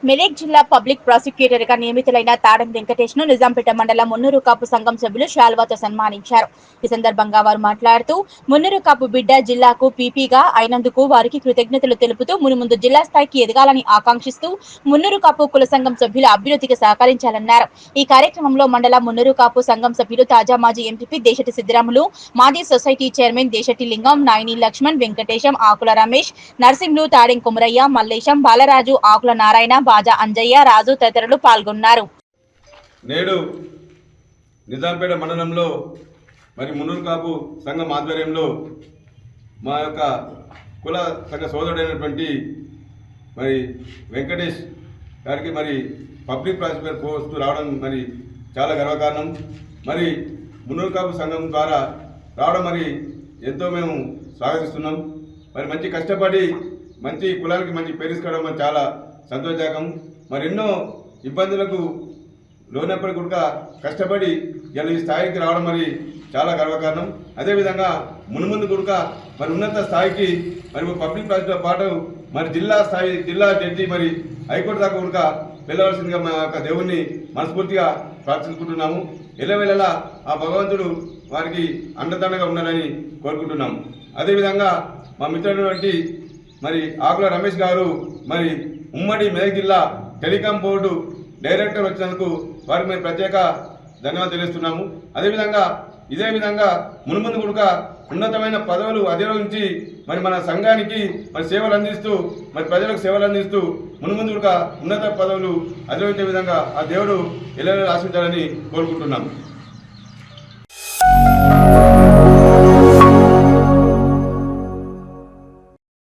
మెదక్ జిల్లా public prosecutor గా నియమితులైన తాడం వెంకటేష్ ను నిజాంపేట మండలం మున్నూరు కాపు సంఘం సభ్యులు శాల్వాతో సన్మానించారు. ఈ సందర్భంగా వారు మాట్లాడుతూ మున్నూరు కాపు బిడ్డ జిల్లాకు పీపీగా అయినందుకు వారికి కృతజ్ఞతలు తెలుపుతూ మునుముందు జిల్లా స్థాయికి ఎదగాలని ఆకాంక్షిస్తూ మున్నూరు కాపు కుల సంఘం సభ్యుల అభ్యున్నతికి సహకరించాలన్నారు. ఈ కార్యక్రమంలో మండల మున్నూరు కాపు సంఘం సభ్యులు తాజా మాజీ ఎంపీ దేశటి సిద్దిరాములు, మాజీ సొసైటీ చైర్మన్ దేశటి లింగం, నాయని లక్ష్మణ్, వెంకటేశం, ఆకుల రమేష్, నర్సింహులు, తాడెం కుమరయ్య, మల్లేశం, బాలరాజు, ఆకుల నారాయణ, బాజా అంజయ్య, రాజు తదితరులు పాల్గొన్నారు. నేడు నిజాంపేట మండలంలో మరి మున్నూరు కాపు సంఘం ఆధ్వర్యంలో మా యొక్క కుల సంఘ సోదరుడైనటువంటి మరి వెంకటేష్ గారికి మరి పబ్లిక్ ప్రాసిక్యూటర్ పోస్ట్ రావడం మరి చాలా గర్వకారణం. మరి మున్నూరు కాపు సంఘం ద్వారా రావడం మరి ఎంతో మేము స్వాగతిస్తున్నాం. మరి మంచి కష్టపడి మంచి కులానికి మంచి పేరు తీసుకోవడం మరి చాలా సంతోషదాయకం. మరి ఎన్నో ఇబ్బందులకు లోనప్పటికీ కూడా కష్టపడి ఇలా ఈ స్థాయికి రావడం మరి చాలా గర్వకారణం. అదేవిధంగా మున్ముందు కూడా మరి ఉన్నత స్థాయికి మరి పబ్లిక్ ప్రాసిక్యూటర్ పాటు మరి జిల్లా స్థాయి, జిల్లా జడ్జి, మరి హైకోర్టు దాకా కూడా వెళ్ళవలసిందిగా మా యొక్క దేవుణ్ణి మనస్ఫూర్తిగా ప్రార్థించుకుంటున్నాము. ఎల్లవేళలా ఆ భగవంతుడు వారికి అండదండగా ఉండాలని కోరుకుంటున్నాము. అదేవిధంగా మా మిత్రుడైనటువంటి మరి ఆకుల రమేష్ గారు మరి ఉమ్మడి మెదక్ జిల్లా టెలికాం బోర్డు డైరెక్టర్ వచ్చినందుకు వారికి మేము ప్రత్యేక ధన్యవాదాలు తెలుస్తున్నాము. అదేవిధంగా ఇదే విధంగా మున్ముందు కూడా ఉన్నతమైన పదవులు అధిరోహించి మరి మన సంఘానికి మరి సేవలు అందిస్తూ మరి ప్రజలకు సేవలు అందిస్తూ మున్ముందు కూడా ఉన్నత పదవులు అధిరోహించే విధంగా ఆ దేవుడు ఎలా ఆశించాలని కోరుకుంటున్నాము.